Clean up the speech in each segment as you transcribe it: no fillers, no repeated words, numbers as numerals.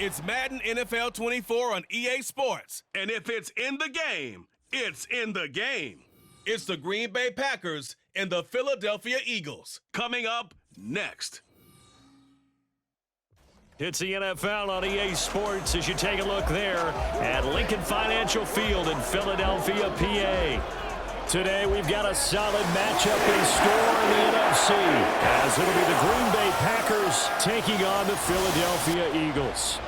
It's Madden NFL 24 on EA Sports. And if it's in the game, it's in the game. It's the Green Bay Packers and the Philadelphia Eagles. Coming up next. It's the NFL on EA Sports as you take a look there at Lincoln Financial Field in Philadelphia, PA. Today we've got a solid matchup in store in the NFC as it'll be the Green Bay Packers taking on the Philadelphia Eagles.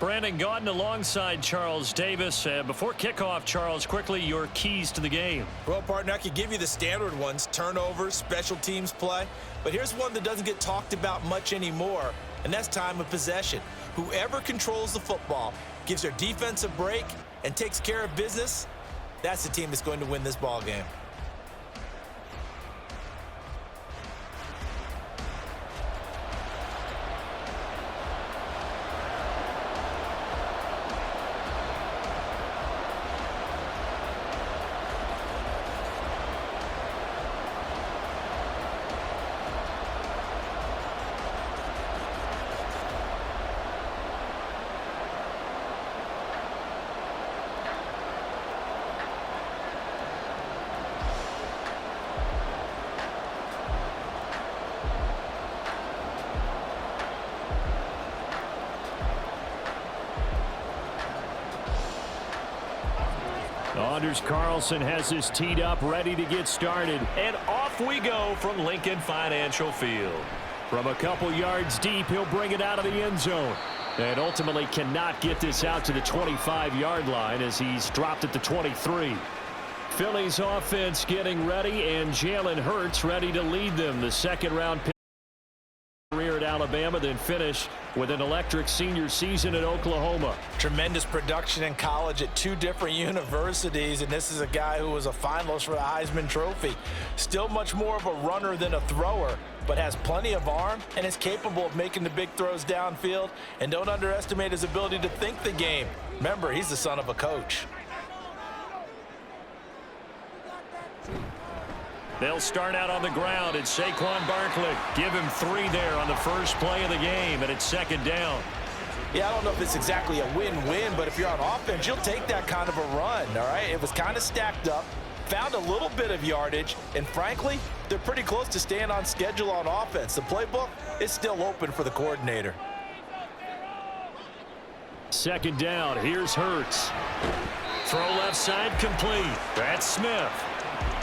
Brandon Gaudin alongside Charles Davis. Before kickoff, Charles, quickly your keys to the game. Well, partner, I could give you the standard ones, turnovers, special teams play. But here's one that doesn't get talked about much anymore, and that's time of possession. Whoever controls the football, gives their defense a break, and takes care of business, that's the team that's going to win this ball game. Anders Carlson has this teed up, ready to get started. And off we go from Lincoln Financial Field. From a couple yards deep, he'll bring it out of the end zone. And ultimately cannot get this out to the 25-yard line as he's dropped at the 23. Philly's offense getting ready, and Jalen Hurts ready to lead them. The second-round pick career at Alabama, then finish with an electric senior season at Oklahoma. Tremendous production in college at two different universities, and this is a guy who was a finalist for the Heisman Trophy. Still much more of a runner than a thrower, but has plenty of arm and is capable of making the big throws downfield. And don't underestimate his ability to think the game. Remember, he's the son of a coach. They'll start out on the ground. It's Saquon Barkley. Give him 3 there on the first play of the game, and it's second down. Yeah, I don't know if it's exactly a win-win, but if you're on offense, you'll take that kind of a run, all right? It was kind of stacked up, found a little bit of yardage, and frankly, they're pretty close to staying on schedule on offense. The playbook is still open for the coordinator. Second down. Here's Hurts. Throw left side complete. That's Smith.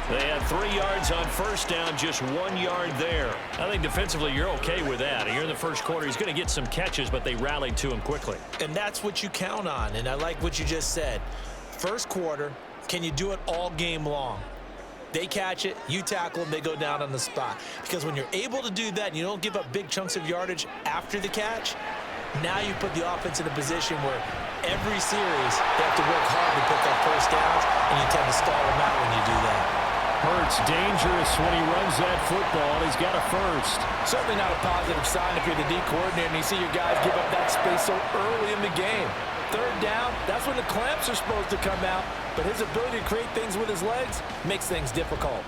They had 3 yards on first down, just 1 yard there. I think defensively you're okay with that. Here in the first quarter, he's going to get some catches, but they rallied to him quickly. And that's what you count on, and I like what you just said. First quarter, can you do it all game long? They catch it, you tackle them, they go down on the spot. Because when you're able to do that and you don't give up big chunks of yardage after the catch, now you put the offense in a position where every series they have to work hard to pick up first downs, and you tend to stall them out when you do that. Hurts dangerous when he runs that football, and he's got a first. Certainly not a positive sign if you're the D coordinator and you see your guys give up that space so early in the game. Third down, that's when the clamps are supposed to come out, but his ability to create things with his legs makes things difficult.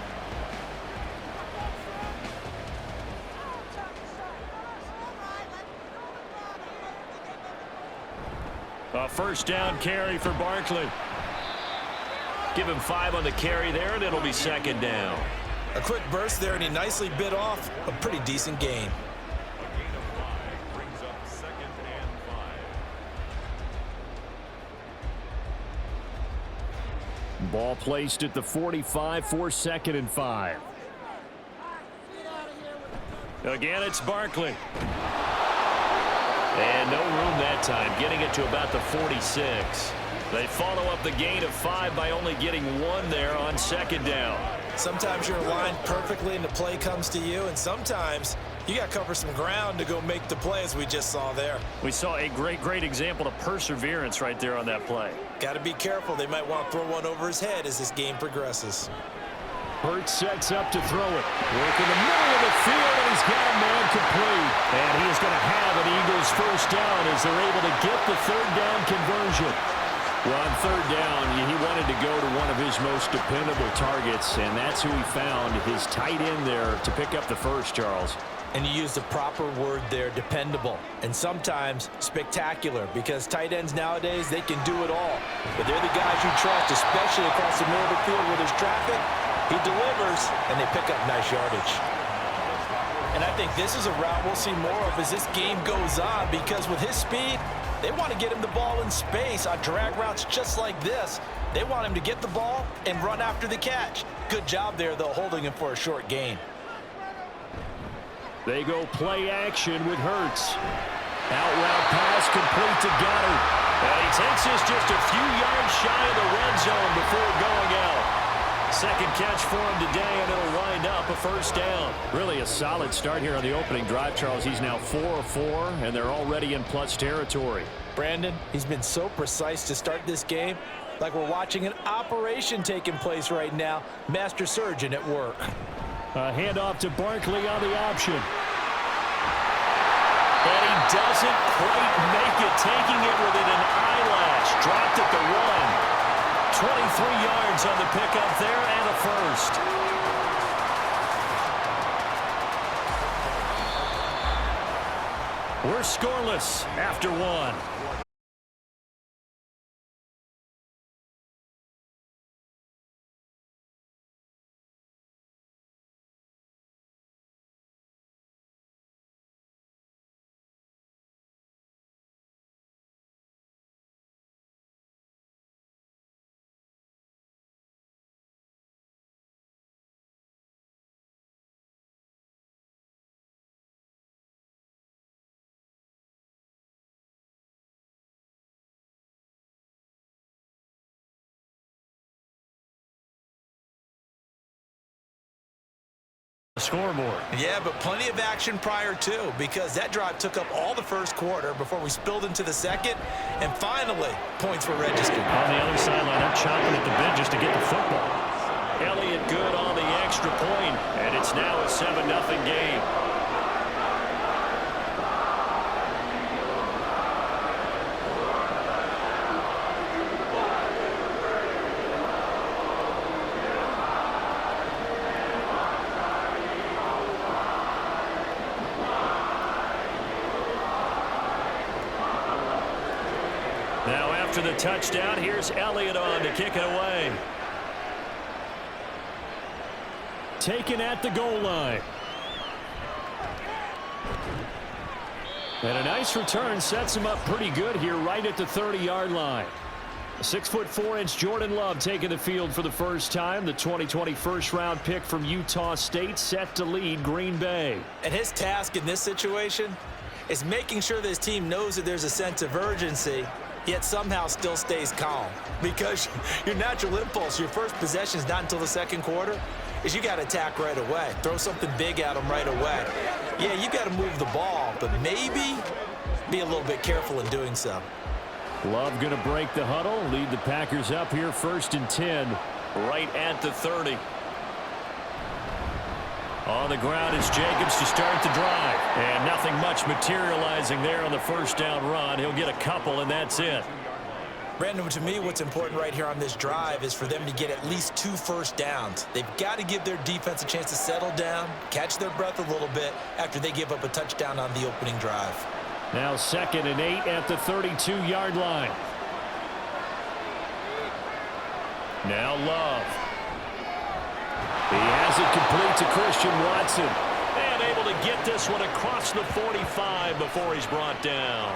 A first down carry for Barkley. Give him 5 on the carry there, and it'll be second down. A quick burst there, and he nicely bit off a pretty decent gain. Ball placed at the 45 for second and 5. Again, it's Barkley. And no room that time, getting it to about the 46. They follow up the gain of 5 by only getting 1 there on second down. Sometimes you're aligned perfectly and the play comes to you, and sometimes you got to cover some ground to go make the play, as we just saw there. We saw a great example of perseverance right there on that play. Got to be careful. They might want to throw one over his head as this game progresses. Hurts sets up to throw it. Work in the middle of the field, and he's got a man complete. And he is going to have an Eagles first down as they're able to get the third down conversion. Well, on third down, he wanted to go to one of his most dependable targets, and that's who he found, his tight end there, to pick up the first, Charles. And you use the proper word there, dependable, and sometimes spectacular, because tight ends nowadays, they can do it all. But they're the guys you trust, especially across the middle of the field where there's traffic. He delivers, and they pick up nice yardage. And I think this is a route we'll see more of as this game goes on, because with his speed, they want to get him the ball in space on drag routes just like this. They want him to get the ball and run after the catch. Good job there, though, holding him for a short gain. They go play action with Hurts. Out route pass complete to Goddard. And he takes this just a few yards shy of the red zone before going out. Second catch for him today, and it'll wind up a first down. Really a solid start here on the opening drive, Charles. He's now 4 of 4, and they're already in plus territory. Brandon, he's been so precise to start this game, like we're watching an operation taking place right now. Master surgeon at work. A handoff to Barkley on the option. And he doesn't quite make it, taking it within an eyelash. Dropped at the 1. 23 yards on the pickup there and a first. We're scoreless after 1. Scoreboard. Yeah, but plenty of action prior to, because that drive took up all the first quarter before we spilled into the second, and finally, points were registered. On the other sideline, they're chopping at the bit just to get the football. Elliott good on the extra point, and it's now a 7-0 game. After the touchdown, here's Elliott on to kick it away. Taken at the goal line. And a nice return sets him up pretty good here right at the 30-yard line. 6'4" Jordan Love taking the field for the first time. The 2020 first-round pick from Utah State set to lead Green Bay. And his task in this situation is making sure that his team knows that there's a sense of urgency, yet somehow still stays calm. Because your natural impulse, your first possession is not until the second quarter, is you got to attack right away. Throw something big at them right away. Yeah, you got to move the ball, but maybe be a little bit careful in doing so. Love going to break the huddle, lead the Packers up here 1st and 10, right at the 30. On the ground is Jacobs to start the drive. And nothing much materializing there on the first down run. He'll get a couple, and that's it. Brandon, to me, what's important right here on this drive is for them to get at least 2 first downs. They've got to give their defense a chance to settle down, catch their breath a little bit after they give up a touchdown on the opening drive. Now 2nd and 8 at the 32-yard line. Now Love. He has it complete to Christian Watson. And able to get this one across the 45 before he's brought down.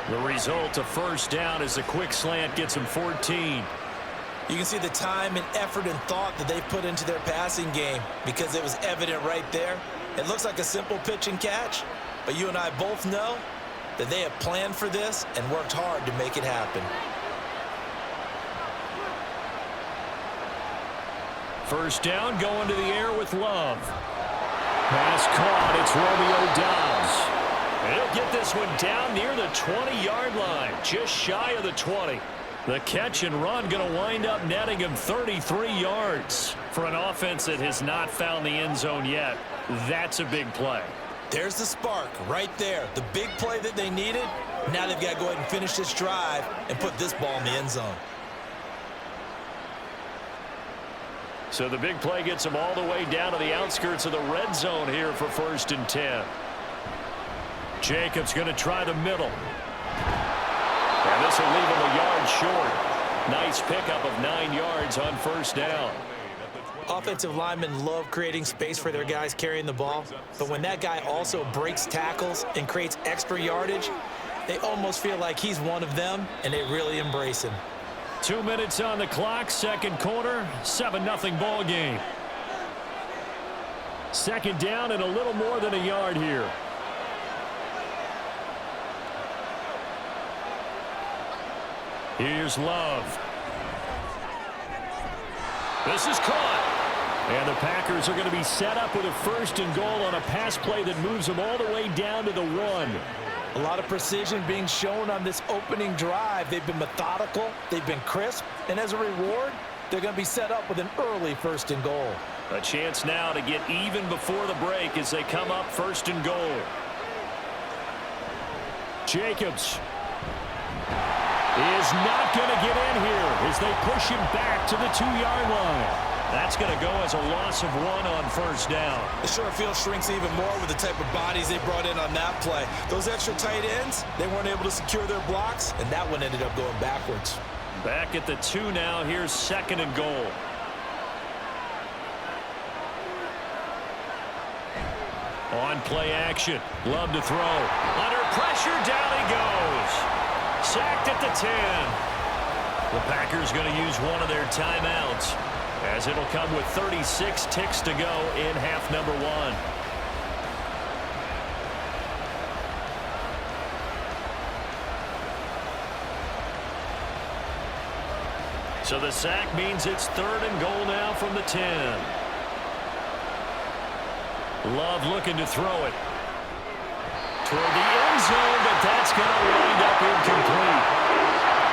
The result, a first down, as a quick slant gets him 14. You can see the time and effort and thought that they put into their passing game because it was evident right there. It looks like a simple pitch and catch, but you and I both know that they have planned for this and worked hard to make it happen. First down, going to the air with Love. Pass caught, it's Romeo Doubs. And he'll get this one down near the 20-yard line, just shy of the 20. The catch and run going to wind up netting him 33 yards. For an offense that has not found the end zone yet, that's a big play. There's the spark right there. The big play that they needed. Now they've got to go ahead and finish this drive and put this ball in the end zone. So the big play gets them all the way down to the outskirts of the red zone here for 1st and 10. Jacobs going to try the middle. And this will leave him a yard short. Nice pickup of 9 yards on 1st down. Offensive linemen love creating space for their guys carrying the ball, but when that guy also breaks tackles and creates extra yardage, they almost feel like he's one of them, and they really embrace him. 2 minutes on the clock, 2nd quarter, 7-0 ball game. 2nd down and a little more than a yard here. Here's Love. This is caught. And the Packers are going to be set up with a 1st and goal on a pass play that moves them all the way down to the 1. A lot of precision being shown on this opening drive. They've been methodical, they've been crisp, and as a reward, they're going to be set up with an early 1st and goal. A chance now to get even before the break as they come up 1st and goal. Jacobs is not going to get in here as they push him back to the 2-yard line. That's going to go as a loss of 1 on 1st down. The short field shrinks even more with the type of bodies they brought in on that play. Those extra tight ends, they weren't able to secure their blocks, and that one ended up going backwards. Back at the 2 now. Here's 2nd and goal. On play action. Love to throw. Under pressure, down he goes. Sacked at the 10. The Packers going to use one of their timeouts, as it'll come with 36 ticks to go in half number 1. So the sack means it's 3rd and goal now from the 10. Love looking to throw it toward the end zone, but that's going to wind up incomplete.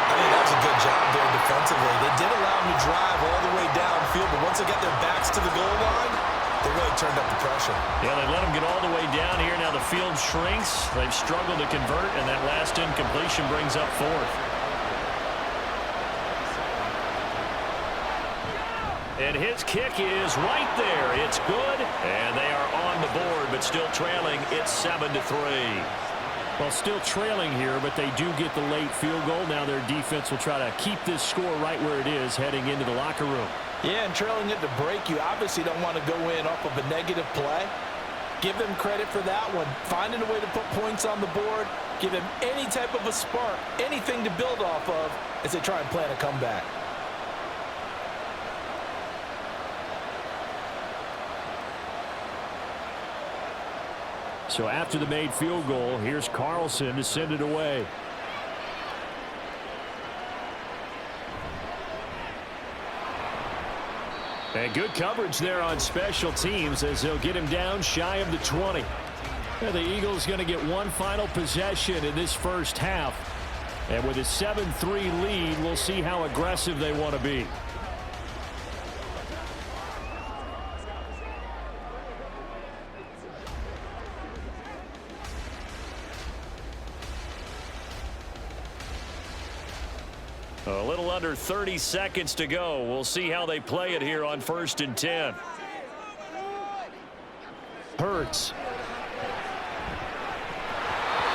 I think that was a good job there defensively. They did allow him to drive all the way downfield, but once they got their backs to the goal line, they really turned up the pressure. Yeah, they let him get all the way down here. Now the field shrinks. They've struggled to convert, and that last incompletion brings up 4th. And his kick is right there. It's good, and they are on the board, but still trailing. It's 7-3. Well, still trailing here, but they do get the late field goal. Now their defense will try to keep this score right where it is heading into the locker room. Yeah, and trailing it to break, you obviously don't want to go in off of a negative play. Give them credit for that one. Finding a way to put points on the board, give them any type of a spark, anything to build off of as they try and plan a comeback. So after the made field goal, here's Carlson to send it away. And good coverage there on special teams as they'll get him down shy of the 20. And the Eagles going to get one final possession in this first half. And with a 7-3 lead, we'll see how aggressive they want to be. A little under 30 seconds to go. We'll see how they play it here on 1st and 10. Hurts.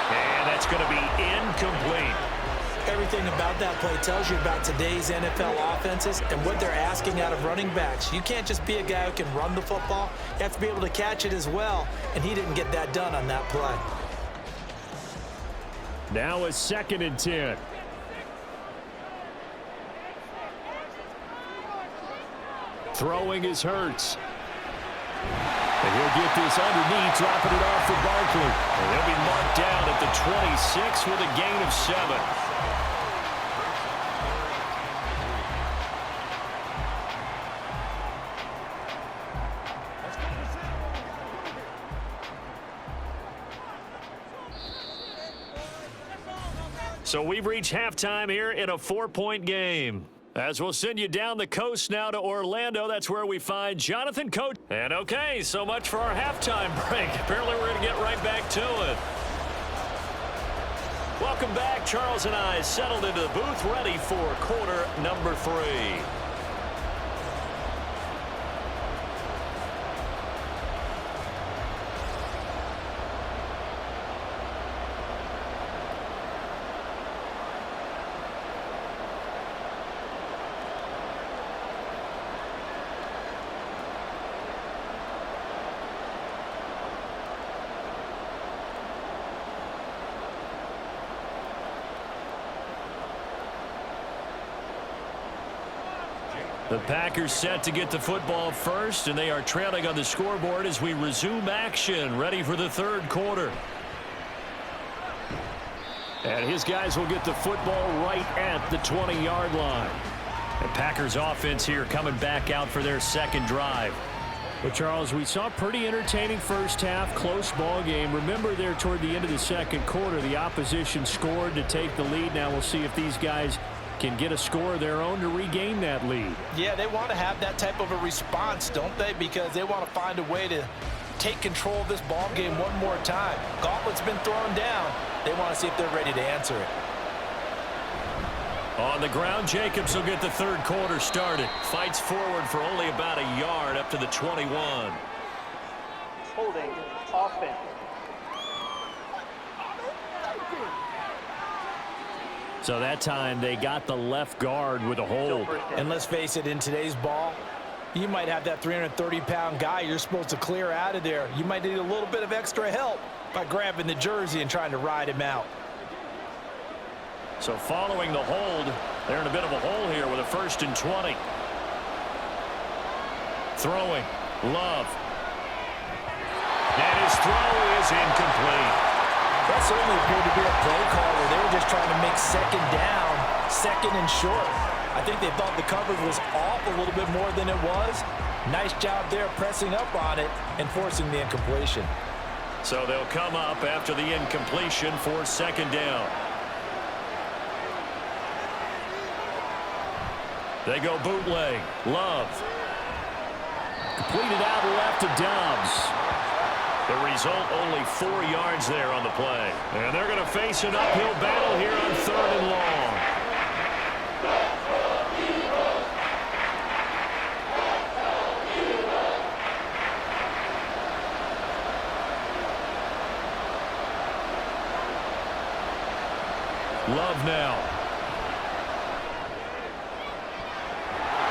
And that's going to be incomplete. Everything about that play tells you about today's NFL offenses and what they're asking out of running backs. You can't just be a guy who can run the football. You have to be able to catch it as well, and he didn't get that done on that play. Now a 2nd and 10. Throwing is Hurts. And he'll get this underneath, dropping it off for Barkley. And they'll be marked down at the 26 with a gain of 7. So we've reached halftime here in a 4-point game. As we'll send you down the coast now to Orlando. That's where we find Jonathan Coach. And okay, so much for our halftime break. Apparently we're going to get right back to it. Welcome back. Charles and I settled into the booth ready for quarter number 3. The Packers set to get the football first, and they are trailing on the scoreboard as we resume action, ready for the third quarter. And his guys will get the football right at the 20-yard line. The Packers offense here coming back out for their second drive. But, Charles, we saw a pretty entertaining first half, close ball game. Remember there toward the end of the second quarter, the opposition scored to take the lead. Now we'll see if these guys can get a score of their own to regain that lead. Yeah, they want to have that type of a response, don't they? Because they want to find a way to take control of this ball game one more time. Gauntlet's been thrown down. They want to see if they're ready to answer it. On the ground, Jacobs will get the third quarter started. Fights forward for only about a yard up to the 21. Holding offense. So that time they got the left guard with a hold. And let's face it, in today's ball, you might have that 330-pound guy you're supposed to clear out of there. You might need a little bit of extra help by grabbing the jersey and trying to ride him out. So following the hold, they're in a bit of a hole here with a 1st and 20. Throwing, Love. And his throw is incomplete. That certainly appeared to be a play call where they were just trying to make second down, second and short. I think they thought the coverage was off a little bit more than it was. Nice job there pressing up on it and forcing the incompletion. So they'll come up after the incompletion for second down. They go bootleg. Love. Completed out left to Dobbs. The result, only 4 yards there on the play. And they're going to face an uphill battle here on 3rd and long. Love now.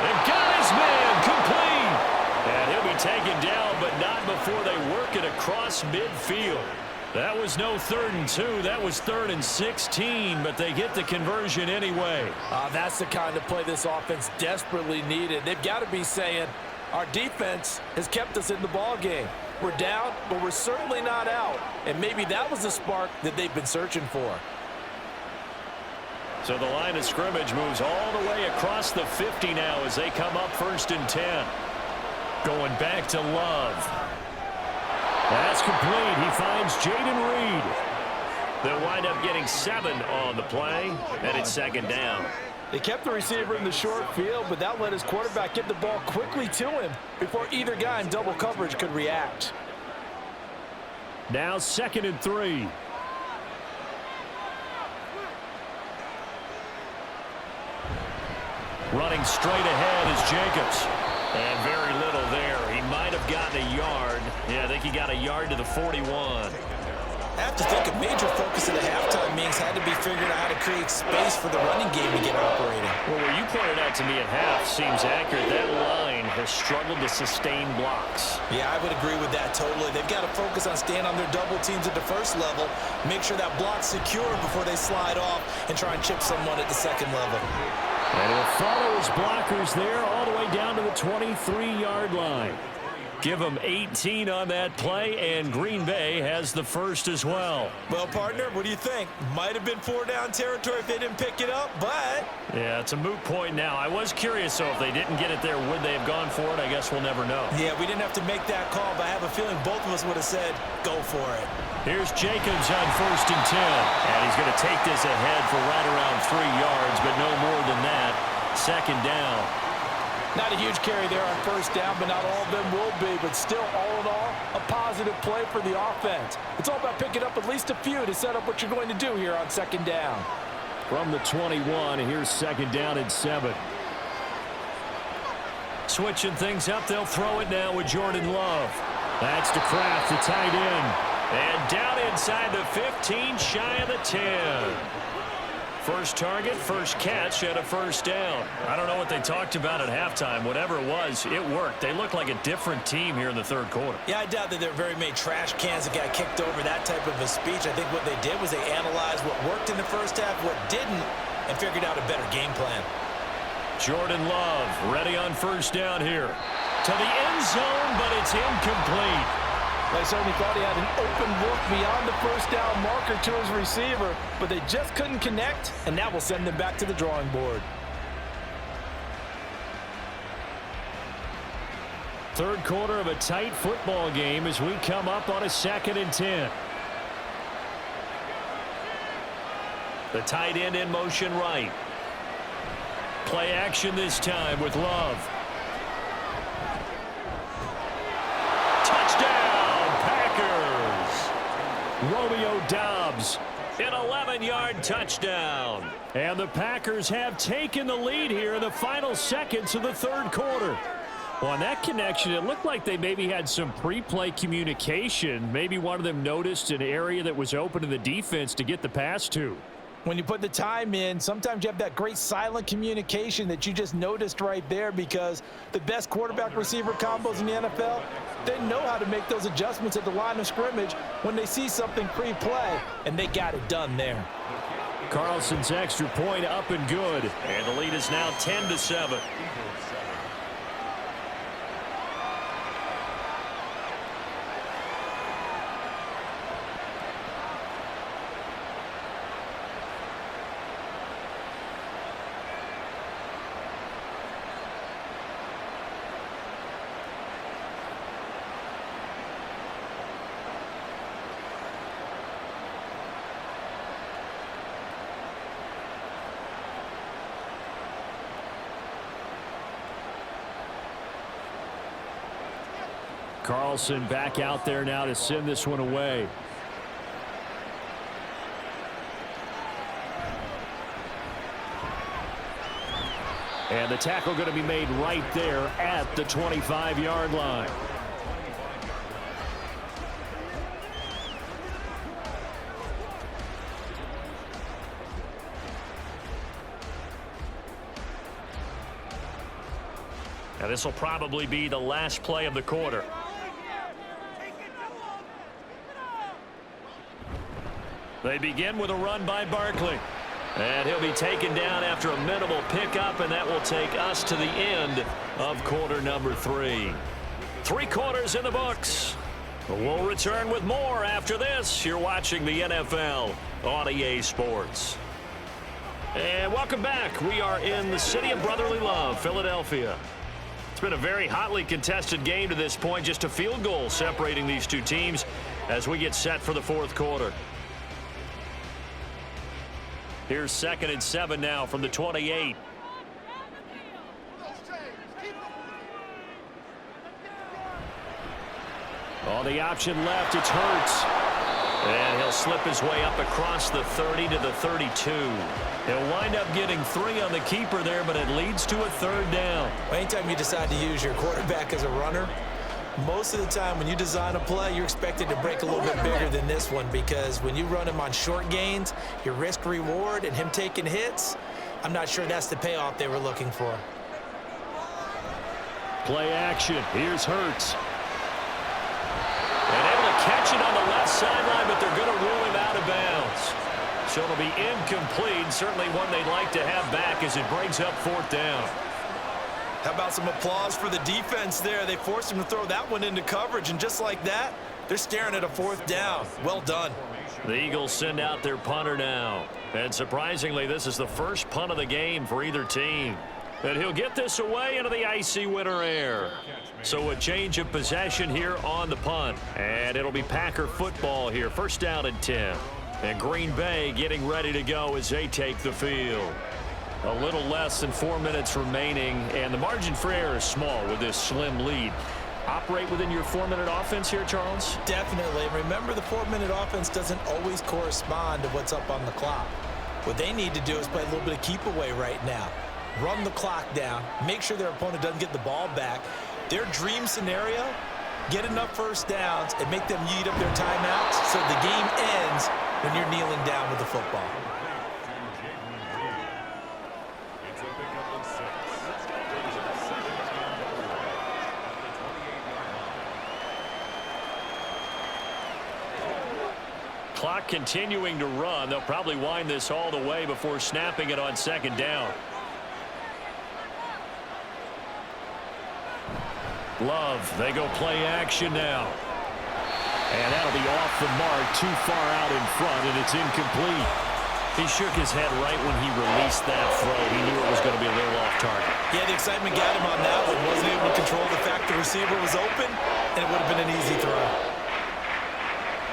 And got his man complete. And he'll be taken down, but not before they work it across midfield. That was no 3rd and 2. That was 3rd and 16, but they get the conversion anyway. That's the kind of play this offense desperately needed. They've got to be saying, our defense has kept us in the ball game. We're down, but we're certainly not out. And maybe that was the spark that they've been searching for. So the line of scrimmage moves all the way across the 50 now as they come up 1st and 10. Going back to Love. That's complete. He finds Jaden Reed. They'll wind up getting 7 on the play, and it's second down. They kept the receiver in the short field, but that let his quarterback get the ball quickly to him before either guy in double coverage could react. Now 2nd and 3. Running straight ahead is Jacobs. And very little there. He might have gotten a yard. Yeah, I think he got a yard to the 41. I have to think a major focus of the halftime meetings had to be figuring out how to create space for the running game to get operating. Well, what you pointed out to me at half seems accurate. That line has struggled to sustain blocks. Yeah, I would agree with that totally. They've got to focus on staying on their double teams at the first level, make sure that block's secure before they slide off and try and chip someone at the second level. And he'll follow his blockers there all the way down to the 23-yard line. Give them 18 on that play, and Green Bay has the first as well. Well, partner, what do you think? Might have been 4-down territory if they didn't pick it up, but... Yeah, it's a moot point now. I was curious, though, if they didn't get it there, would they have gone for it? I guess we'll never know. Yeah, we didn't have to make that call, but I have a feeling both of us would have said, go for it. Here's Jacobs on 1st and 10. And he's going to take this ahead for right around 3 yards, but no more than that. Second down. Not a huge carry there on 1st down, but not all of them will be. But still, all in all, a positive play for the offense. It's all about picking up at least a few to set up what you're going to do here on 2nd down. From the 21, here's 2nd down and 7. Switching things up, they'll throw it now with Jordan Love. That's to Kraft, the tight end. And down inside the 15, shy of the 10. First target, first catch, and a 1st down. I don't know what they talked about at halftime. Whatever it was, it worked. They look like a different team here in the 3rd quarter. Yeah, I doubt that there are very many trash cans that got kicked over, that type of a speech. I think what they did was they analyzed what worked in the first half, what didn't, and figured out a better game plan. Jordan Love ready on first down here. To the end zone, but it's incomplete. They certainly thought he had an open look beyond the first down marker to his receiver, but they just couldn't connect, and that will send them back to the drawing board. Third quarter of a tight football game as we come up on a 2nd and 10. The tight end in motion right. Play action this time with Love. Touchdown, Packers! Romeo Doubs, an 11-yard touchdown. And the Packers have taken the lead here in the final seconds of the third quarter. Well, on that connection, it looked like they maybe had some pre-play communication. Maybe one of them noticed an area that was open to the defense to get the pass to. When you put the time in, sometimes you have that great silent communication that you just noticed right there, because the best quarterback-receiver combos in the NFL, they know how to make those adjustments at the line of scrimmage when they see something pre-play, and they got it done there. Carlson's extra point up and good, and the lead is now 10-7. Carlson back out there now to send this one away. And the tackle going to be made right there at the 25-yard line. Now this will probably be the last play of the quarter. They begin with a run by Barkley. And he'll be taken down after a minimal pickup, and that will take us to the end of quarter number 3. 3 quarters in the books. We'll return with more after this. You're watching the NFL on EA Sports. And welcome back. We are in the city of brotherly love, Philadelphia. It's been a very hotly contested game to this point. Just a field goal separating these two teams as we get set for the fourth quarter. Here's 2nd and 7 now from the 28. On the option left, it's Hurts. And he'll slip his way up across the 30 to the 32. He'll wind up getting 3 on the keeper there, but it leads to a 3rd down. Anytime you decide to use your quarterback as a runner, most of the time when you design a play, you're expected to break a little bit bigger than this one, because when you run him on short gains, your risk reward and him taking hits, I'm not sure that's the payoff they were looking for. Play action. Here's Hurts. And able to catch it on the left sideline, but they're going to rule him out of bounds. So it'll be incomplete. Certainly one they'd like to have back as it brings up 4th down. How about some applause for the defense there? They forced him to throw that one into coverage, and just like that, they're staring at a 4th down. Well done. The Eagles send out their punter now. And surprisingly, this is the first punt of the game for either team. And he'll get this away into the icy winter air. So a change of possession here on the punt. And it'll be Packer football here. 1st down and 10. And Green Bay getting ready to go as they take the field. A little less than 4 minutes remaining, and the margin for error is small with this slim lead. Operate within your 4-minute offense here, Charles? Definitely. Remember, the 4-minute offense doesn't always correspond to what's up on the clock. What they need to do is play a little bit of keep away right now. Run the clock down. Make sure their opponent doesn't get the ball back. Their dream scenario, get enough 1st downs and make them eat up their timeouts so the game ends when you're kneeling down with the football. Clock continuing to run. They'll probably wind this all the way before snapping it on 2nd down. Love, they go play action now. And that'll be off the mark, too far out in front, and it's incomplete. He shook his head right when he released that throw. He knew it was going to be a little off target. Yeah, the excitement got him on that one. Wasn't able to control the fact the receiver was open, and it would have been an easy throw.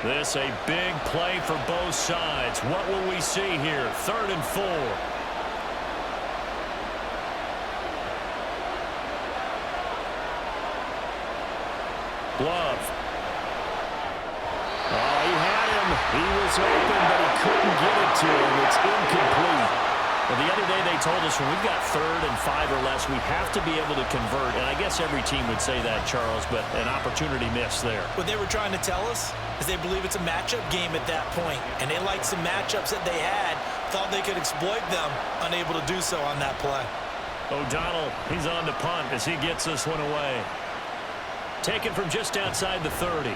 This a big play for both sides. What will we see here? 3rd and 4. Love. Oh, he had him. He was open, but he couldn't get it to him. It's incomplete. Well, the other day they told us when we've got 3rd and 5 or less, we have to be able to convert. And I guess every team would say that, Charles, but an opportunity missed there. What they were trying to tell us is they believe it's a matchup game at that point. And they liked some matchups that they had, thought they could exploit them, unable to do so on that play. O'Donnell, he's on to punt as he gets this one away. Taken from just outside the 30.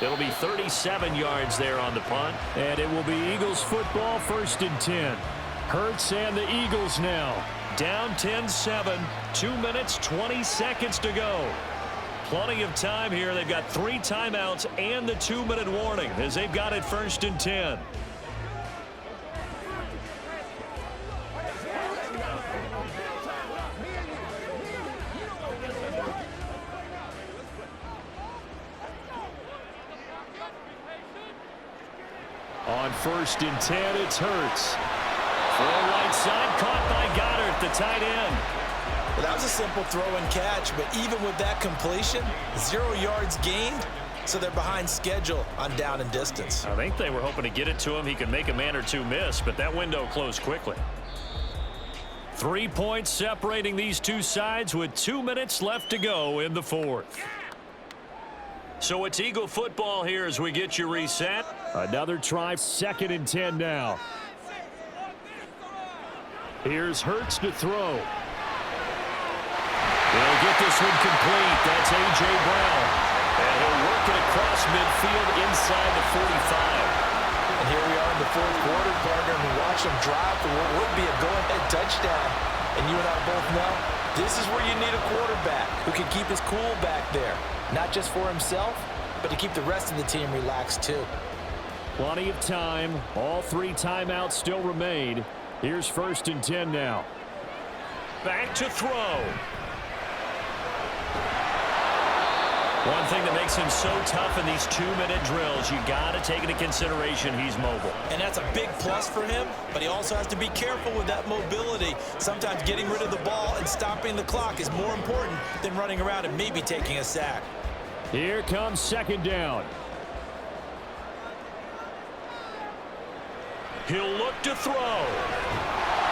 It'll be 37 yards there on the punt. And it will be Eagles football, 1st and 10. Hurts and the Eagles now. Down 10-7. 2 minutes, 20 seconds to go. Plenty of time here. They've got 3 timeouts and the 2-minute warning as they've got it 1st and 10. On 1st and 10, it's Hurts. Throw right side, caught by Goddard, the tight end. Well, that was a simple throw and catch, but even with that completion, 0 yards gained, so they're behind schedule on down and distance. I think they were hoping to get it to him. He could make a man or two miss, but that window closed quickly. 3 points separating these two sides with 2 minutes left to go in the 4th. So it's Eagle football here as we get you reset. Another try, 2nd and 10 now. Here's Hurts to throw. They'll get this one complete. That's A.J. Brown. And he'll work it across midfield inside the 45. And here we are in the 4th quarter, partner, and we watch them drive for what would be a go-ahead touchdown. And you and I both know this is where you need a quarterback who can keep his cool back there. Not just for himself, but to keep the rest of the team relaxed too. Plenty of time. All 3 timeouts still remain. Here's 1st and 10 now. Back to throw. One thing that makes him so tough in these 2-minute drills, you got to take into consideration he's mobile. And that's a big plus for him, but he also has to be careful with that mobility. Sometimes getting rid of the ball and stopping the clock is more important than running around and maybe taking a sack. Here comes 2nd down. He'll look to throw.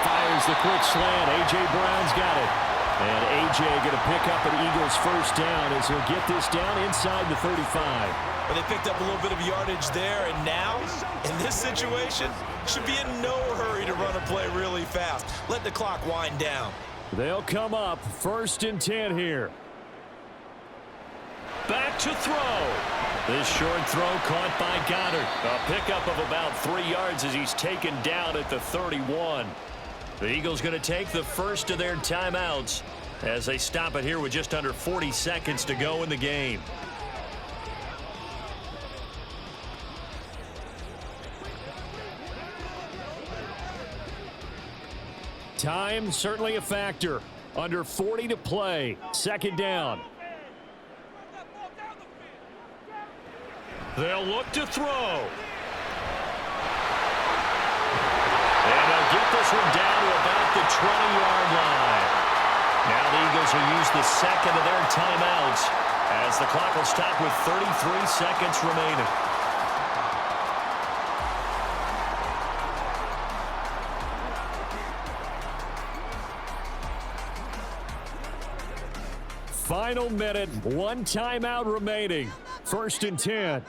Fires the quick slant. A.J. Brown's got it. And A.J. going to pick up an Eagles 1st down as he'll get this down inside the 35. Well, they picked up a little bit of yardage there, and now, in this situation, should be in no hurry to run a play really fast. Let the clock wind down. They'll come up 1st and 10 here. Back to throw. This short throw caught by Goddard. A pickup of about 3 yards as he's taken down at the 31. The Eagles going to take the first of their timeouts as they stop it here with just under 40 seconds to go in the game. Time certainly a factor. Under 40 to play. 2nd down. They'll look to throw. And they'll get this one down to about the 20-yard line. Now the Eagles will use the 2nd of their timeouts as the clock will stop with 33 seconds remaining. Final minute, 1 timeout remaining. 1st and 10.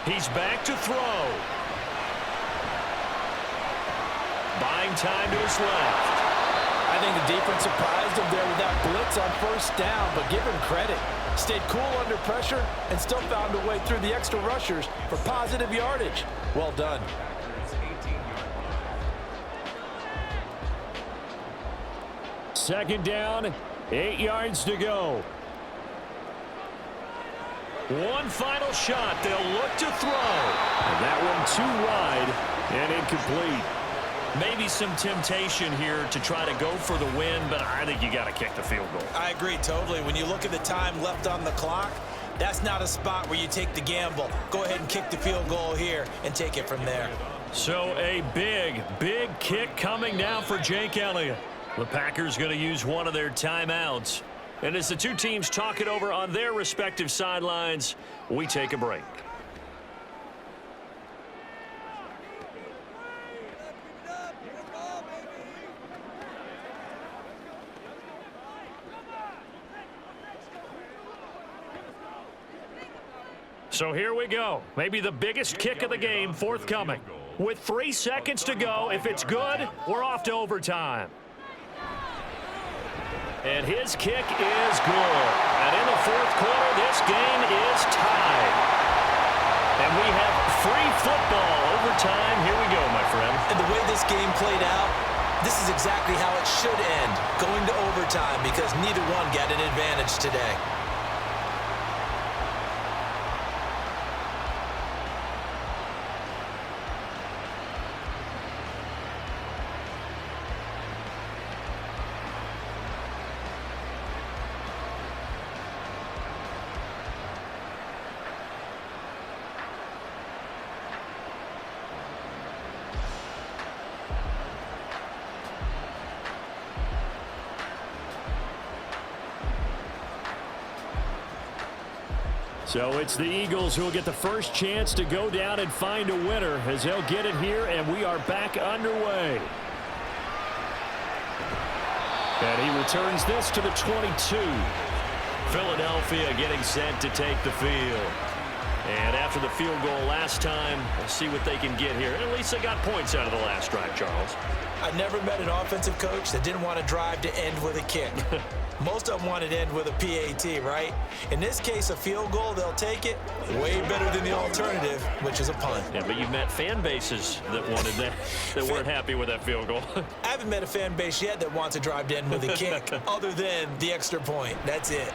He's back to throw. Buying time to his left. I think the defense surprised him there with that blitz on 1st down, but give him credit. Stayed cool under pressure and still found a way through the extra rushers for positive yardage. Well done. Second down 8 yards to go. One final shot. They'll look to throw. And that one too wide and incomplete. Maybe some temptation here to try to go for the win, but I think you got to kick the field goal. I agree totally. When you look at the time left on the clock, that's not a spot where you take the gamble. Go ahead and kick the field goal here and take it from there. So a big, big kick coming now for Jake Elliott. The Packers going to use one of their timeouts. And as the two teams talk it over on their respective sidelines, we take a break. So here we go. Maybe the biggest kick of the game forthcoming. With 3 seconds to go, if it's good, we're off to overtime. And his kick is good. And in the fourth quarter, this game is tied. And we have free football overtime. Here we go, my friend. And the way this game played out, this is exactly how it should end, going to overtime, because neither one got an advantage today. So it's the Eagles who will get the first chance to go down and find a winner as they'll get it here, and we are back underway. And he returns this to the 22. Philadelphia getting set to take the field. And after the field goal last time, we'll see what they can get here. At least they got points out of the last drive, Charles. I never met an offensive coach that didn't want to drive to end with a kick. Most of them wanted to end with a PAT, right? In this case, a field goal, they'll take it. Way better than the alternative, which is a punt. Yeah, but you've met fan bases that wanted that, that weren't happy with that field goal. I haven't met a fan base yet that wants to drive to end with a kick, other than the extra point. That's it.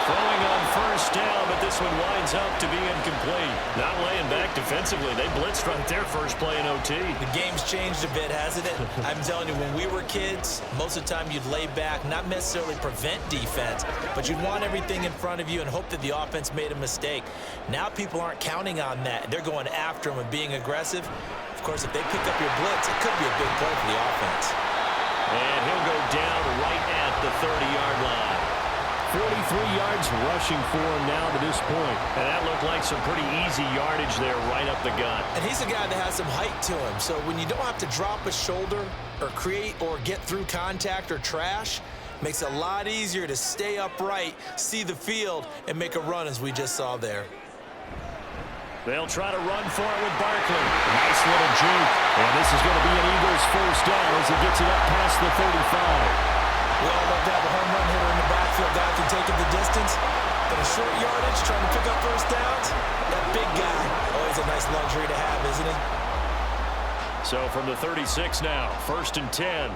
Throwing on first down, but this one winds up to be incomplete. Not laying back defensively. They blitzed right there first play in OT. The game's changed a bit, hasn't it? I'm telling you, when we were kids, most of the time you'd lay back, not necessarily prevent defense, but you'd want everything in front of you and hope that the offense made a mistake. Now people aren't counting on that. They're going after them and being aggressive. Of course, if they pick up your blitz, it could be a big play for the offense. And he'll go down right at the 30-yard line. 43 yards rushing for him now to this point. And that looked like some pretty easy yardage there right up the gut. And he's a guy that has some height to him. So when you don't have to drop a shoulder or create or get through contact or trash, makes it a lot easier to stay upright, see the field, and make a run as we just saw there. They'll try to run for it with Barkley. Nice little juke. And this is going to be an Eagles first down as he gets it up past the 35. We all love to have a home run hitter in the backfield. Guy can take it the distance. But a short yardage, trying to pick up first downs, that big guy, always a nice luxury to have, isn't it? So from the 36 now, 1st and 10.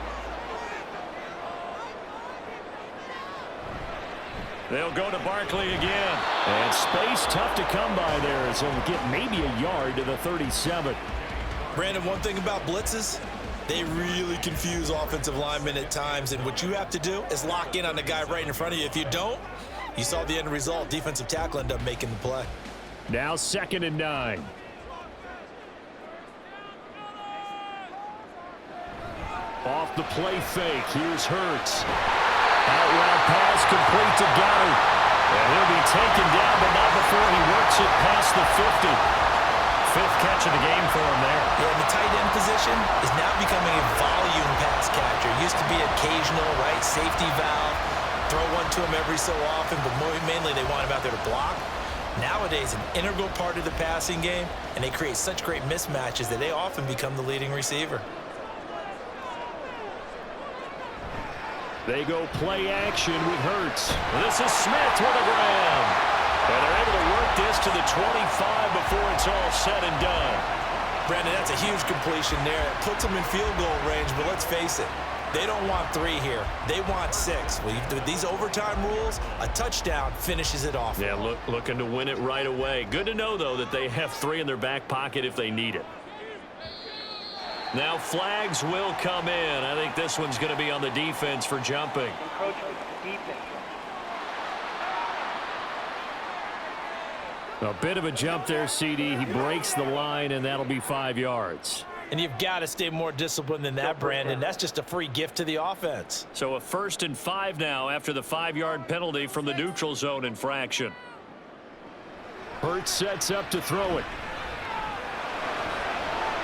They'll go to Barkley again. And space tough to come by there as he'll get maybe a yard to the 37. Brandon, one thing about blitzes, they really confuse offensive linemen at times, and what you have to do is lock in on the guy right in front of you. If you don't, you saw the end result. Defensive tackle ended up making the play. Now 2nd and 9. Off the play fake, here's Hurts. Out route pass complete to Goddard. And he'll be taken down, but not before he works it past the 50. 5th catch of the game for him there. Yeah, and the tight end position is now becoming a volume pass catcher. Used to be occasional, right, safety valve, throw one to him every so often, but mainly they want him out there to block. Nowadays, an integral part of the passing game, and they create such great mismatches that they often become the leading receiver. They go play action with Hurts. This is Smith with a grab. And they're able to work this to the 25 before it's all said and done. Brandon, that's a huge completion there. It puts them in field goal range, but let's face it, they don't want 3 here. They want 6. With these overtime rules, a touchdown finishes it off. Yeah, looking to win it right away. Good to know, though, that they have 3 in their back pocket if they need it. Now flags will come in. I think this one's going to be on the defense for jumping. Encroachment defense. A bit of a jump there, CD. He breaks the line, and that'll be 5 yards. And you've got to stay more disciplined than that, Brandon. That's just a free gift to the offense. So a 1st and 5 now after the 5-yard penalty from the neutral zone infraction. Hurts sets up to throw it.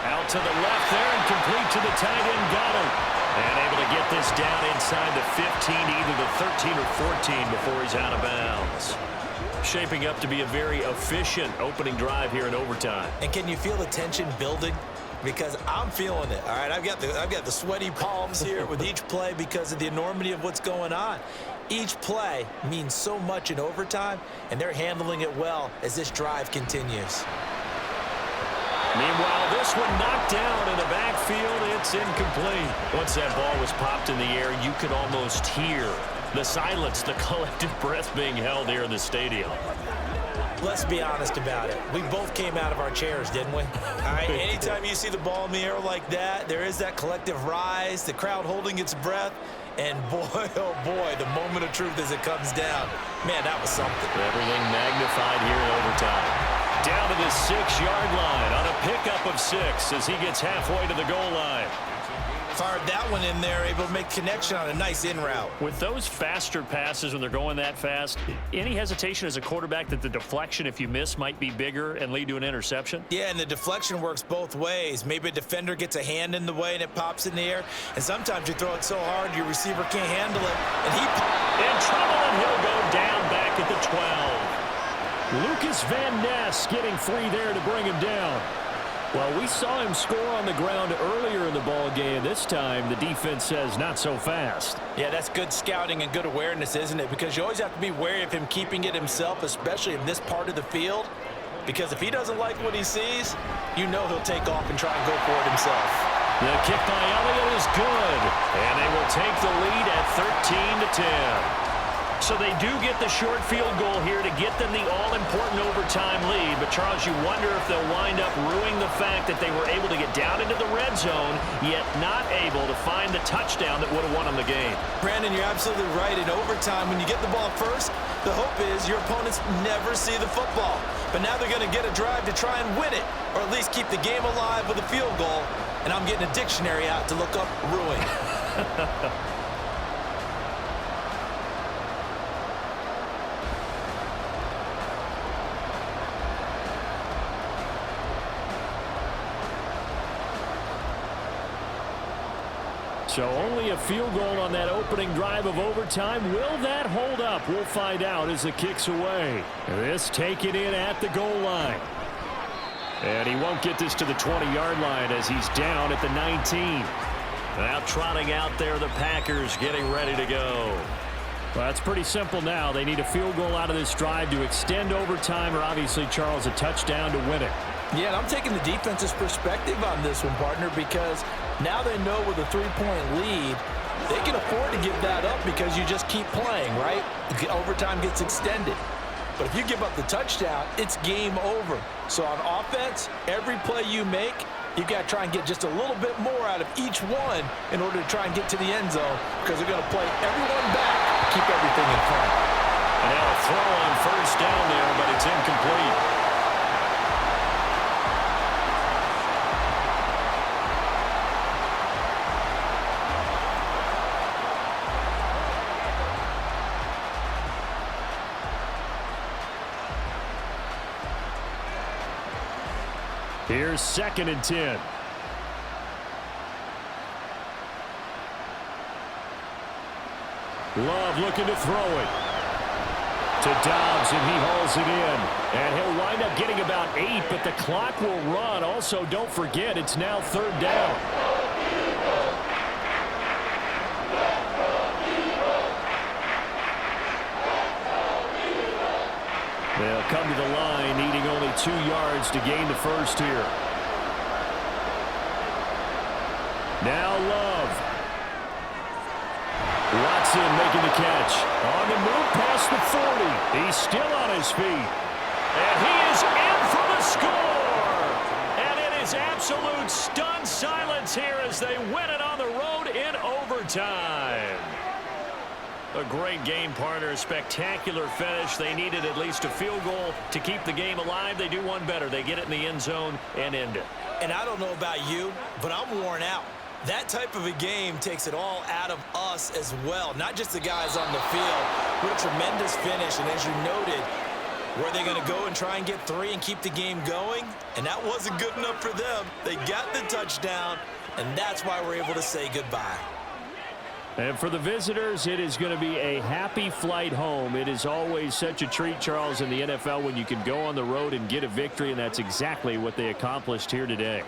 Out to the left there and complete to the tight end. Got him. And able to get this down inside the 15, either the 13 or 14 before he's out of bounds. Shaping up to be a very efficient opening drive here in overtime. And can you feel the tension building? Because I'm feeling it. All right, I've got the sweaty palms here with each play because of the enormity of what's going on. Each play means so much in overtime, and they're handling it well as this drive continues. Meanwhile, this one knocked down in the backfield. It's incomplete. Once that ball was popped in the air, you could almost hear the silence, the collective breath being held here in the stadium. Let's be honest about it. We both came out of our chairs, didn't we? All right, anytime you see the ball in the air like that, there is that collective rise, the crowd holding its breath, and boy, oh boy, the moment of truth as it comes down. Man, that was something. Everything magnified here in overtime. Down to the 6-yard line on a pickup of 6 as he gets halfway to the goal line. Fired that one in there, able to make connection on a nice in route. With those faster passes when they're going that fast, any hesitation as a quarterback that the deflection, if you miss, might be bigger and lead to an interception? Yeah, and the deflection works both ways. Maybe a defender gets a hand in the way and it pops in the air, and sometimes you throw it so hard your receiver can't handle it, and he in trouble, and he'll go down back at the 12. Lucas Van Ness getting free there to bring him down. Well, we saw him score on the ground earlier in the ball game. This time, the defense says not so fast. Yeah, that's good scouting and good awareness, isn't it? Because you always have to be wary of him keeping it himself, especially in this part of the field. Because if he doesn't like what he sees, you know he'll take off and try and go for it himself. The kick by Elliott is good, and they will take the lead at 13-10. So they do get the short field goal here to get them the all-important overtime lead. But, Charles, you wonder if they'll wind up ruining the fact that they were able to get down into the red zone, yet not able to find the touchdown that would have won them the game. Brandon, you're absolutely right. In overtime, when you get the ball first, the hope is your opponents never see the football. But now they're going to get a drive to try and win it, or at least keep the game alive with a field goal. And I'm getting a dictionary out to look up ruin. So only a field goal on that opening drive of overtime. Will that hold up? We'll find out as it kicks away. This taken in at the goal line. And he won't get this to the 20-yard line as he's down at the 19. Now trotting out there, the Packers getting ready to go. Well, it's pretty simple now. They need a field goal out of this drive to extend overtime, or obviously, Charles, a touchdown to win it. Yeah, and I'm taking the defense's perspective on this one, partner, because now they know with a 3-point lead, they can afford to give that up because you just keep playing, right? Overtime gets extended. But if you give up the touchdown, it's game over. So on offense, every play you make, you've got to try and get just a little bit more out of each one in order to try and get to the end zone, because they're going to play everyone back, keep everything in front. And now a throw on first down there, but it's incomplete. Here's 2nd and 10. Love looking to throw it. To Dobbs, and he hauls it in. And he'll wind up getting about 8, but the clock will run. Also, don't forget, it's now 3rd down. They'll come to the line, needing only 2 yards to gain the first here. Now Love. Watson making the catch. On the move past the 40. He's still on his feet. And he is in for the score. And it is absolute stunned silence here as they win it on the road in overtime. A great game, partner. Spectacular finish. They needed at least a field goal to keep the game alive. They do one better. They get it in the end zone and end it. And I don't know about you, but I'm worn out. That type of a game takes it all out of us as well, not just the guys on the field. What a tremendous finish, and as you noted, were they going to go and try and get 3 and keep the game going? And that wasn't good enough for them. They got the touchdown, and that's why we're able to say goodbye. And for the visitors, it is going to be a happy flight home. It is always such a treat, Charles, in the NFL when you can go on the road and get a victory, and that's exactly what they accomplished here today.